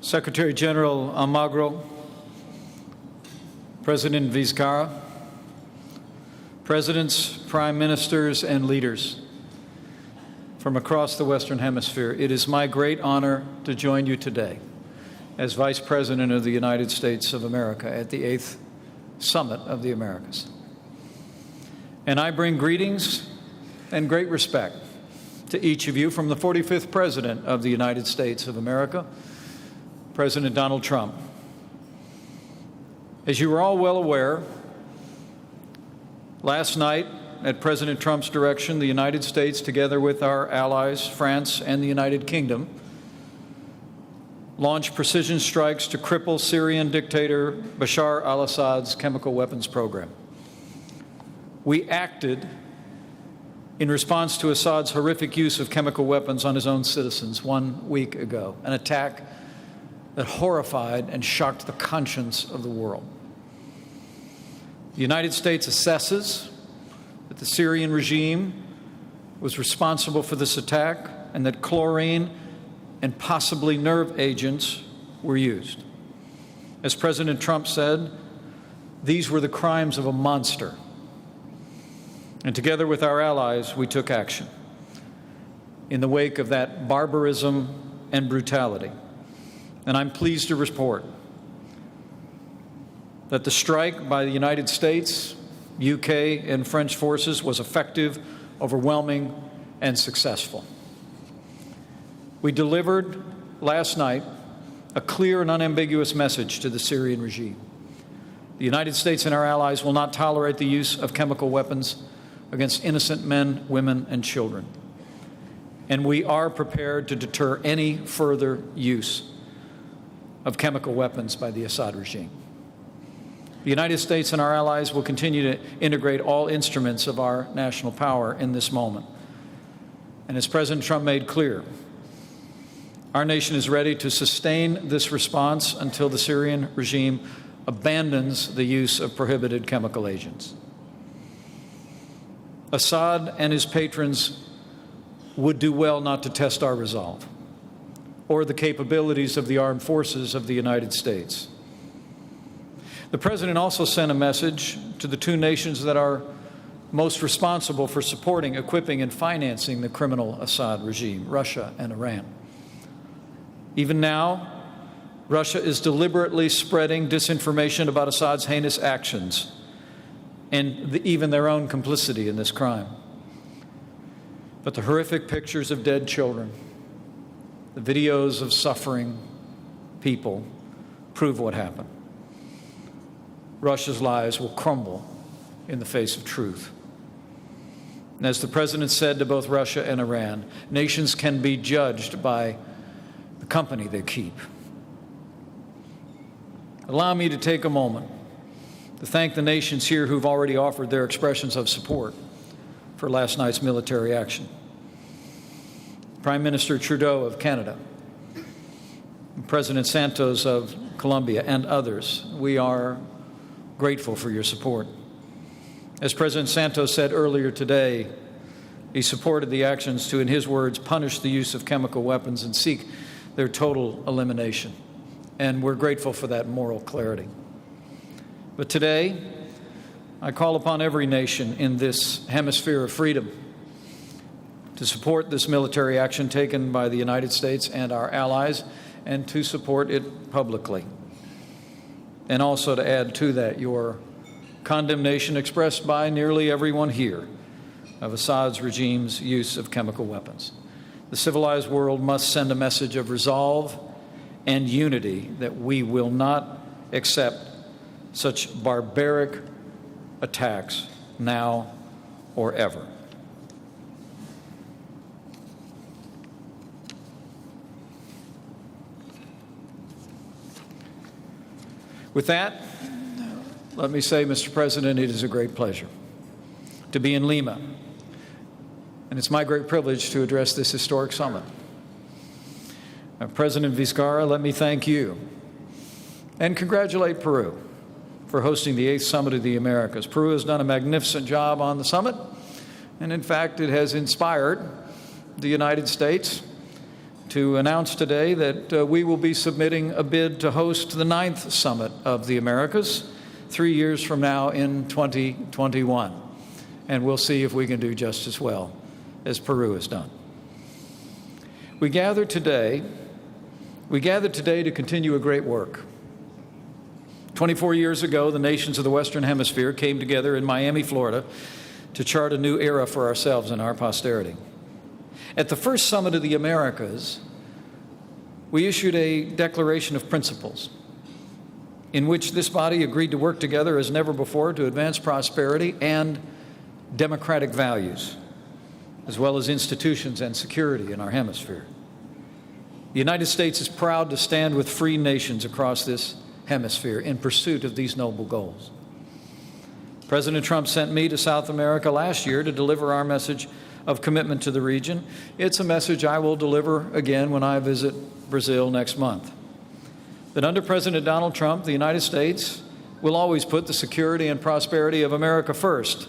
Secretary General Almagro, President Vizcarra, presidents, prime ministers, and leaders from across the Western Hemisphere, it is my great honor to join you today as Vice President of the United States of America at the 8th Summit of the Americas. And I bring greetings and great respect to each of you from the 45th President of the United States of America, President Donald Trump. As you are all well aware, last night, at President Trump's direction, the United States, together with our allies, France and the United Kingdom, launched precision strikes to cripple Syrian dictator Bashar al-Assad's chemical weapons program. We acted in response to Assad's horrific use of chemical weapons on his own citizens 1 week ago, an attack that horrified and shocked the conscience of the world. The United States assesses that the Syrian regime was responsible for this attack and that chlorine and possibly nerve agents were used. As President Trump said, these were the crimes of a monster. And together with our allies, we took action in the wake of that barbarism and brutality. And I'm pleased to report that the strike by the United States, UK, and French forces was effective, overwhelming, and successful. We delivered last night a clear and unambiguous message to the Syrian regime. The United States and our allies will not tolerate the use of chemical weapons against innocent men, women, and children. And we are prepared to deter any further use of chemical weapons by the Assad regime. The United States and our allies will continue to integrate all instruments of our national power in this moment. And as President Trump made clear, our nation is ready to sustain this response until the Syrian regime abandons the use of prohibited chemical agents. Assad and his patrons would do well not to test our resolve or the capabilities of the armed forces of the United States. The President also sent a message to the two nations that are most responsible for supporting, equipping, and financing the criminal Assad regime, Russia and Iran. Even now, Russia is deliberately spreading disinformation about Assad's heinous actions and even their own complicity in this crime. But the horrific pictures of dead children, the videos of suffering people prove what happened. Russia's lies will crumble in the face of truth. And as the President said to both Russia and Iran, nations can be judged by the company they keep. Allow me to take a moment to thank the nations here who've already offered their expressions of support for last night's military action. Prime Minister Trudeau of Canada, President Santos of Colombia, and others, we are grateful for your support. As President Santos said earlier today, he supported the actions to, in his words, punish the use of chemical weapons and seek their total elimination. And we're grateful for that moral clarity. But today, I call upon every nation in this hemisphere of freedom to support this military action taken by the United States and our allies, and to support it publicly. And also to add to that your condemnation expressed by nearly everyone here of Assad's regime's use of chemical weapons. The civilized world must send a message of resolve and unity that we will not accept such barbaric attacks now or ever. With that, let me say, Mr. President, it is a great pleasure to be in Lima, and it's my great privilege to address this historic summit. President Vizcarra, let me thank you and congratulate Peru for hosting the 8th Summit of the Americas. Peru has done a magnificent job on the summit, and in fact, it has inspired the United States to announce today that we will be submitting a bid to host the 9th Summit of the Americas 3 years from now in 2021. And we'll see if we can do just as well as Peru has done. We gather today to continue a great work. 24 years ago, the nations of the Western Hemisphere came together in Miami, Florida, to chart a new era for ourselves and our posterity. At the first Summit of the Americas, we issued a declaration of principles in which this body agreed to work together as never before to advance prosperity and democratic values, as well as institutions and security in our hemisphere. The United States is proud to stand with free nations across this hemisphere in pursuit of these noble goals. President Trump sent me to South America last year to deliver our message of commitment to the region. It's a message I will deliver again when I visit Brazil next month. That under President Donald Trump, the United States will always put the security and prosperity of America first.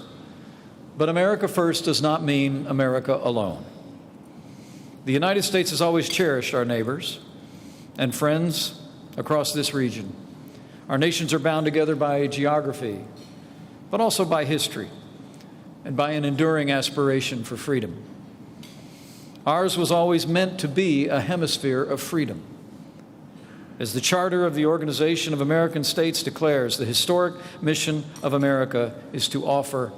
But America first does not mean America alone. The United States has always cherished our neighbors and friends across this region. Our nations are bound together by geography, but also by history and by an enduring aspiration for freedom. Ours was always meant to be a hemisphere of freedom. As the Charter of the Organization of American States declares, the historic mission of America is to offer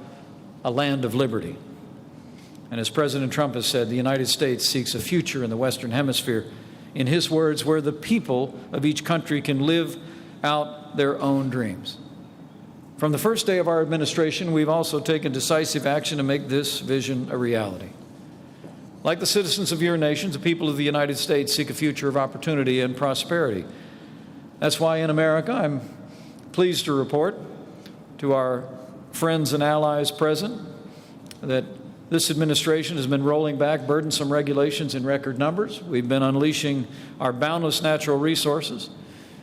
a land of liberty. And as President Trump has said, the United States seeks a future in the Western Hemisphere, in his words, where the people of each country can live out their own dreams. From the first day of our administration, we've also taken decisive action to make this vision a reality. Like the citizens of your nations, the people of the United States seek a future of opportunity and prosperity. That's why in America, I'm pleased to report to our friends and allies present that this administration has been rolling back burdensome regulations in record numbers. We've been unleashing our boundless natural resources.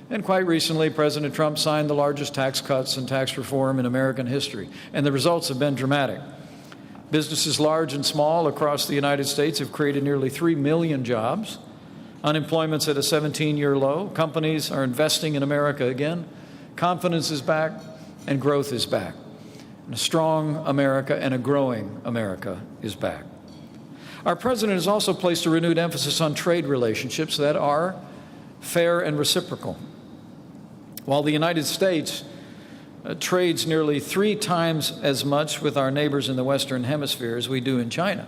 And quite recently, President Trump signed the largest tax cuts and tax reform in American history. And the results have been dramatic. Businesses large and small across the United States have created nearly 3 million jobs. Unemployment's at a 17-year low. Companies are investing in America again. Confidence is back and growth is back. And a strong America and a growing America is back. Our president has also placed a renewed emphasis on trade relationships that are fair and reciprocal. While the United States trades nearly 3 times as much with our neighbors in the Western Hemisphere as we do in China,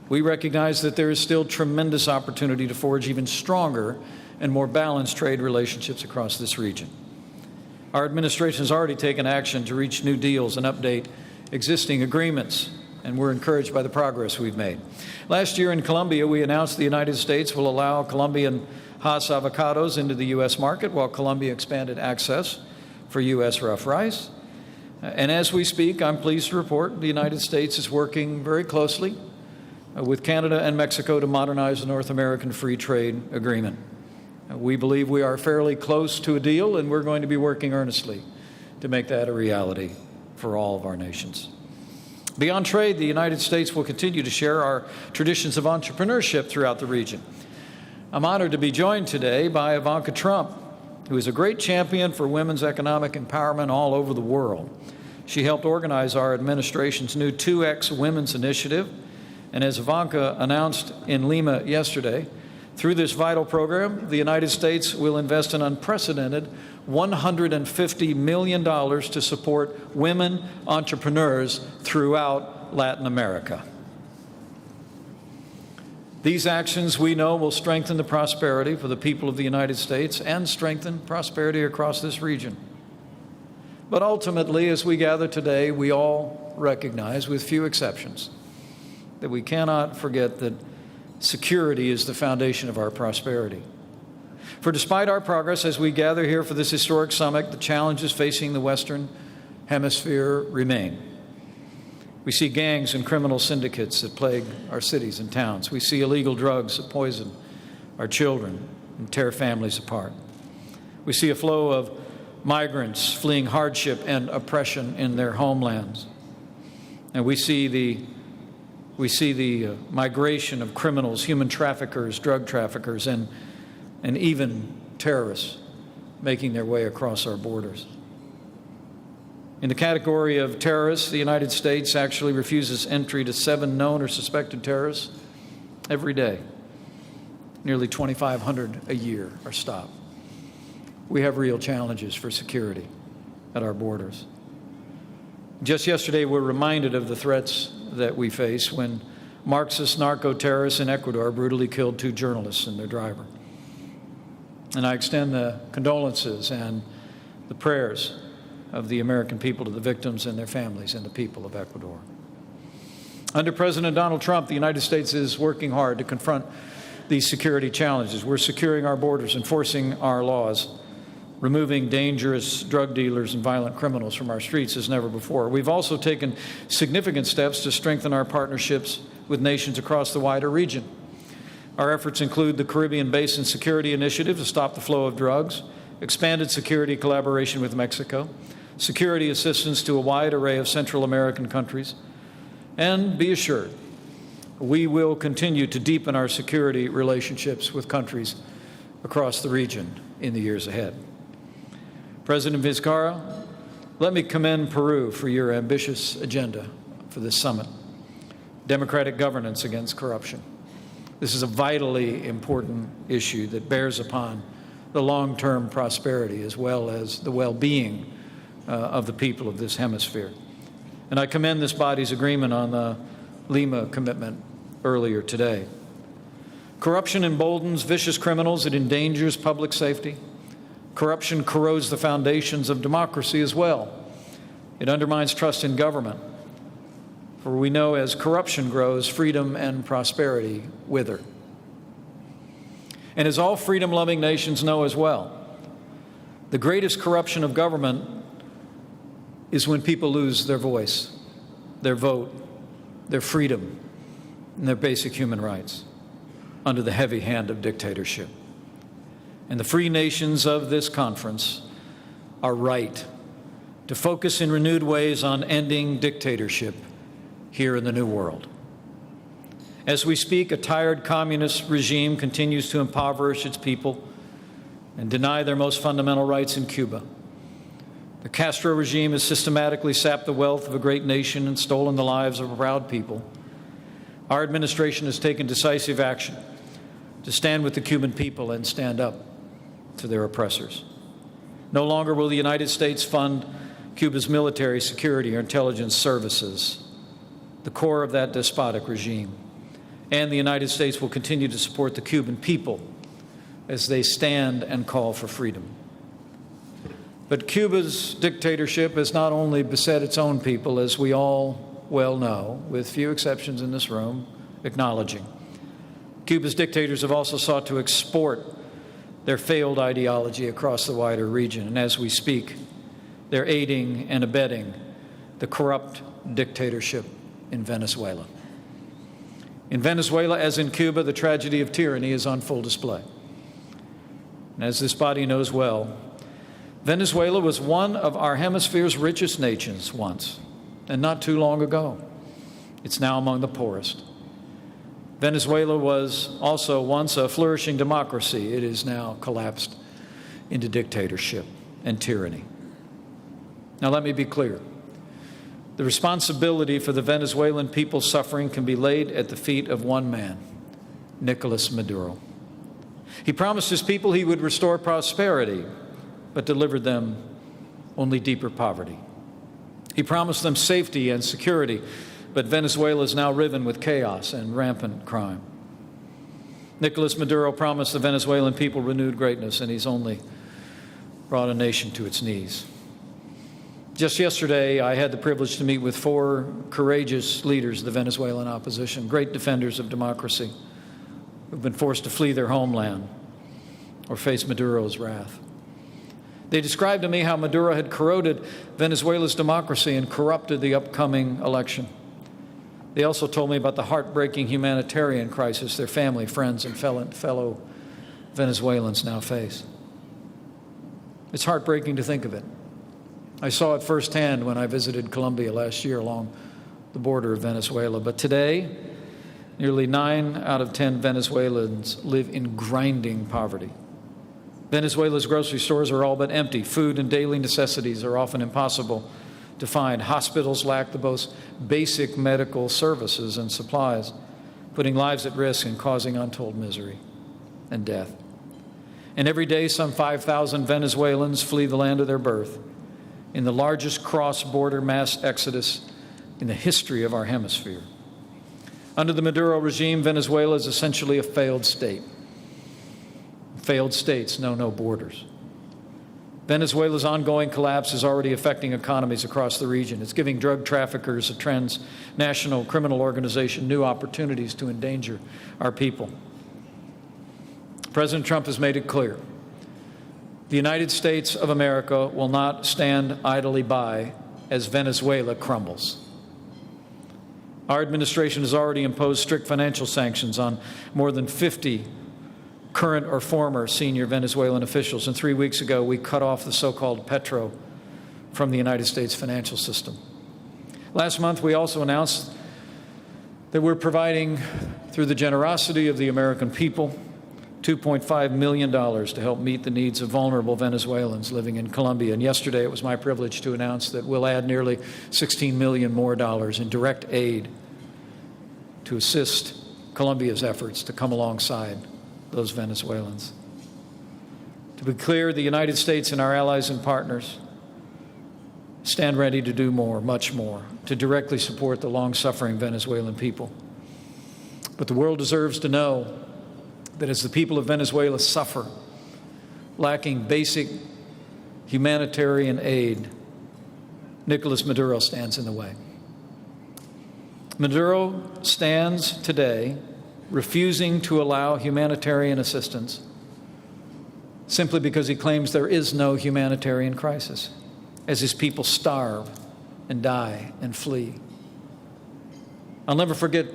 we recognize that there is still tremendous opportunity to forge even stronger and more balanced trade relationships across this region. Our administration has already taken action to reach new deals and update existing agreements, and we're encouraged by the progress we've made. Last year in Colombia, we announced the United States will allow Colombian Hass avocados into the U.S. market while Colombia expanded access for U.S. rough rice. And as we speak, I'm pleased to report the United States is working very closely with Canada and Mexico to modernize the North American Free Trade Agreement. We believe we are fairly close to a deal, and we're going to be working earnestly to make that a reality for all of our nations. Beyond trade, the United States will continue to share our traditions of entrepreneurship throughout the region. I'm honored to be joined today by Ivanka Trump, who is a great champion for women's economic empowerment all over the world. She helped organize our administration's new 2X Women's Initiative, and as Ivanka announced in Lima yesterday, through this vital program, the United States will invest an unprecedented $150 million to support women entrepreneurs throughout Latin America. These actions, we know, will strengthen the prosperity for the people of the United States and strengthen prosperity across this region. But ultimately, as we gather today, we all recognize, with few exceptions, that we cannot forget that security is the foundation of our prosperity. For despite our progress as we gather here for this historic summit, the challenges facing the Western Hemisphere remain. We see gangs and criminal syndicates that plague our cities and towns. We see illegal drugs that poison our children and tear families apart. We see a flow of migrants fleeing hardship and oppression in their homelands. And we see the We see the migration of criminals, human traffickers, drug traffickers, and even terrorists making their way across our borders. In the category of terrorists, the United States actually refuses entry to 7 known or suspected terrorists every day. Nearly 2,500 a year are stopped. We have real challenges for security at our borders. Just yesterday, we're reminded of the threats that we face when Marxist narco-terrorists in Ecuador brutally killed 2 journalists and their driver. And I extend the condolences and the prayers of the American people to the victims and their families and the people of Ecuador. Under President Donald Trump, the United States is working hard to confront these security challenges. We're securing our borders, enforcing our laws, removing dangerous drug dealers and violent criminals from our streets as never before. We've also taken significant steps to strengthen our partnerships with nations across the wider region. Our efforts include the Caribbean Basin Security Initiative to stop the flow of drugs, expanded security collaboration with Mexico, security assistance to a wide array of Central American countries, and be assured, we will continue to deepen our security relationships with countries across the region in the years ahead. President Vizcarra, let me commend Peru for your ambitious agenda for this summit. Democratic governance against corruption. This is a vitally important issue that bears upon the long-term prosperity as well as the well-being of the people of this hemisphere. And I commend this body's agreement on the Lima commitment earlier today. Corruption emboldens vicious criminals. It endangers public safety. Corruption corrodes the foundations of democracy as well. It undermines trust in government. For we know as corruption grows, freedom and prosperity wither. And as all freedom-loving nations know as well, the greatest corruption of government is when people lose their voice, their vote, their freedom, and their basic human rights under the heavy hand of dictatorship. And the free nations of this conference are right to focus in renewed ways on ending dictatorship here in the New World. As we speak, a tired communist regime continues to impoverish its people and deny their most fundamental rights in Cuba. The Castro regime has systematically sapped the wealth of a great nation and stolen the lives of a proud people. Our administration has taken decisive action to stand with the Cuban people and stand up to their oppressors. No longer will the United States fund Cuba's military, security, or intelligence services, the core of that despotic regime. And the United States will continue to support the Cuban people as they stand and call for freedom. But Cuba's dictatorship has not only beset its own people, as we all well know, with few exceptions in this room acknowledging. Cuba's dictators have also sought to export their failed ideology across the wider region. And as we speak, they're aiding and abetting the corrupt dictatorship in Venezuela. In Venezuela, as in Cuba, the tragedy of tyranny is on full display. And as this body knows well, Venezuela was one of our hemisphere's richest nations once, and not too long ago. It's now among the poorest. Venezuela was also once a flourishing democracy. It is now collapsed into dictatorship and tyranny. Now, let me be clear. The responsibility for the Venezuelan people's suffering can be laid at the feet of one man, Nicolas Maduro. He promised his people he would restore prosperity, but delivered them only deeper poverty. He promised them safety and security, but Venezuela is now riven with chaos and rampant crime. Nicolas Maduro promised the Venezuelan people renewed greatness, and he's only brought a nation to its knees. Just yesterday, I had the privilege to meet with 4 courageous leaders of the Venezuelan opposition, great defenders of democracy, who've been forced to flee their homeland or face Maduro's wrath. They described to me how Maduro had corroded Venezuela's democracy and corrupted the upcoming election. They also told me about the heartbreaking humanitarian crisis their family, friends, and fellow Venezuelans now face. It's heartbreaking to think of it. I saw it firsthand when I visited Colombia last year along the border of Venezuela. But today, nearly 9 out of 10 Venezuelans live in grinding poverty. Venezuela's grocery stores are all but empty. Food and daily necessities are often impossible to find. Hospitals lack the most basic medical services and supplies, putting lives at risk and causing untold misery and death. And every day, some 5,000 Venezuelans flee the land of their birth in the largest cross-border mass exodus in the history of our hemisphere. Under the Maduro regime, Venezuela is essentially a failed state. Failed states know no borders. Venezuela's ongoing collapse is already affecting economies across the region. It's giving drug traffickers, a transnational criminal organization, new opportunities to endanger our people. President Trump has made it clear. The United States of America will not stand idly by as Venezuela crumbles. Our administration has already imposed strict financial sanctions on more than 50 current or former senior Venezuelan officials. And 3 weeks ago, we cut off the so-called petro from the United States financial system. Last month, we also announced that we're providing, through the generosity of the American people, $2.5 million to help meet the needs of vulnerable Venezuelans living in Colombia. And yesterday, it was my privilege to announce that we'll add nearly $16 million more in direct aid to assist Colombia's efforts to come alongside those Venezuelans. To be clear, the United States and our allies and partners stand ready to do more, much more, to directly support the long-suffering Venezuelan people. But the world deserves to know that as the people of Venezuela suffer, lacking basic humanitarian aid, Nicolas Maduro stands in the way. Maduro stands today refusing to allow humanitarian assistance simply because he claims there is no humanitarian crisis, as his people starve and die and flee. I'll never forget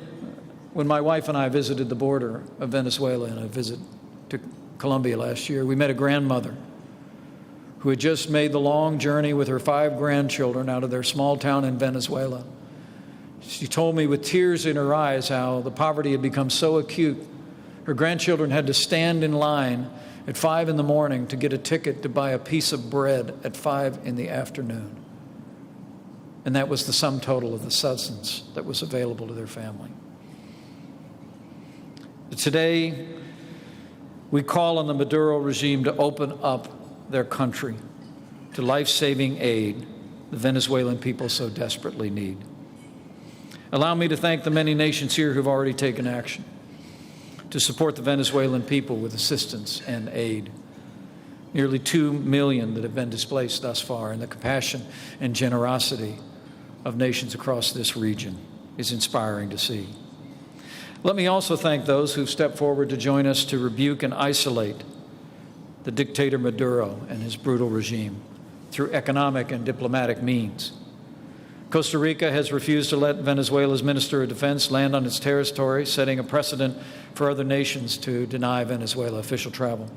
when my wife and I visited the border of Venezuela in a visit to Colombia last year. We met a grandmother who had just made the long journey with her 5 grandchildren out of their small town in Venezuela. She told me with tears in her eyes how the poverty had become so acute. Her grandchildren had to stand in line at 5 in the morning to get a ticket to buy a piece of bread at 5 in the afternoon. And that was the sum total of the substance that was available to their family. Today, we call on the Maduro regime to open up their country to life-saving aid the Venezuelan people so desperately need. Allow me to thank the many nations here who've already taken action to support the Venezuelan people with assistance and aid. Nearly 2 million that have been displaced thus far, and the compassion and generosity of nations across this region is inspiring to see. Let me also thank those who've stepped forward to join us to rebuke and isolate the dictator Maduro and his brutal regime through economic and diplomatic means. Costa Rica has refused to let Venezuela's Minister of Defense land on its territory, setting a precedent for other nations to deny Venezuela official travel.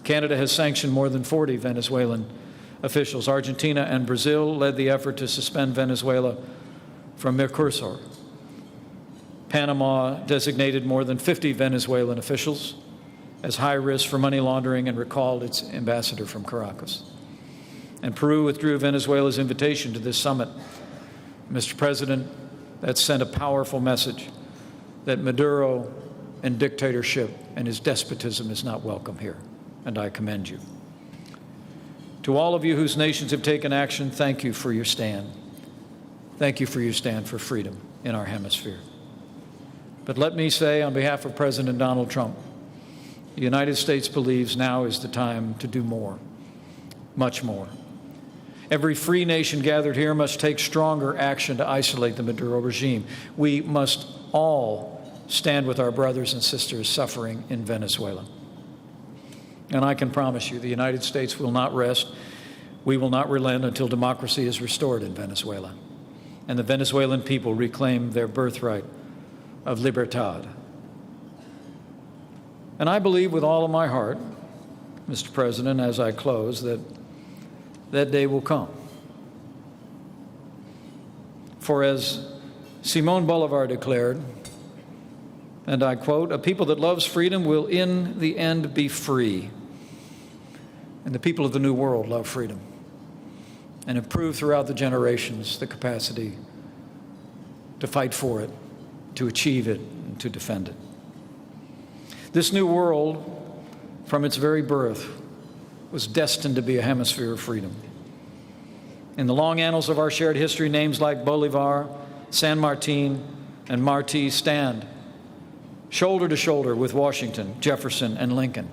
Canada has sanctioned more than 40 Venezuelan officials. Argentina and Brazil led the effort to suspend Venezuela from Mercosur. Panama designated more than 50 Venezuelan officials as high risk for money laundering and recalled its ambassador from Caracas. And Peru withdrew Venezuela's invitation to this summit. Mr. President, that sent a powerful message that Maduro and dictatorship and his despotism is not welcome here, and I commend you. To all of you whose nations have taken action, thank you for your stand. Thank you for your stand for freedom in our hemisphere. But let me say, on behalf of President Donald Trump, the United States believes now is the time to do more, much more. Every free nation gathered here must take stronger action to isolate the Maduro regime. We must all stand with our brothers and sisters suffering in Venezuela. And I can promise you, the United States will not rest. We will not relent until democracy is restored in Venezuela and the Venezuelan people reclaim their birthright of libertad. And I believe with all of my heart, Mr. President, as I close, that that day will come. For as Simón Bolivar declared, and I quote, "A people that loves freedom will in the end be free." And the people of the New World love freedom and have proved throughout the generations the capacity to fight for it, to achieve it, and to defend it. This new world, from its very birth, was destined to be a hemisphere of freedom. In the long annals of our shared history, names like Bolivar, San Martin, and Martí stand shoulder to shoulder with Washington, Jefferson, and Lincoln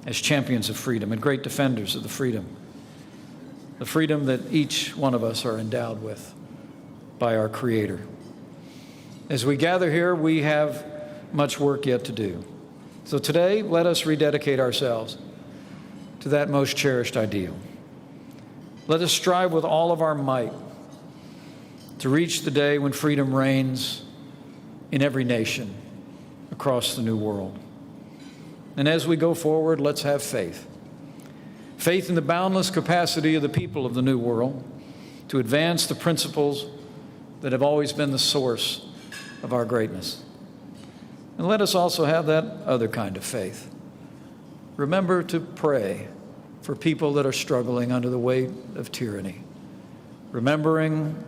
as champions of freedom and great defenders of the freedom that each one of us are endowed with by our Creator. As we gather here, we have much work yet to do. So today, let us rededicate ourselves to that most cherished ideal. Let us strive with all of our might to reach the day when freedom reigns in every nation across the new world. And as we go forward, let's have faith. Faith in the boundless capacity of the people of the new world to advance the principles that have always been the source of our greatness. And let us also have that other kind of faith. Remember to pray for people that are struggling under the weight of tyranny, remembering,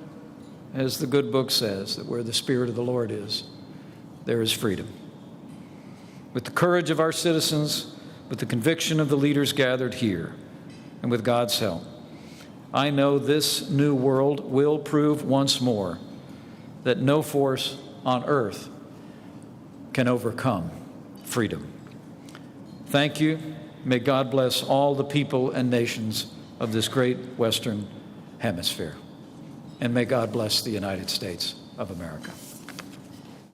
as the good book says, that where the Spirit of the Lord is, there is freedom. With the courage of our citizens, with the conviction of the leaders gathered here, and with God's help, I know this new world will prove once more that no force on earth can overcome freedom. Thank you. May God bless all the people and nations of this great Western Hemisphere. And may God bless the United States of America.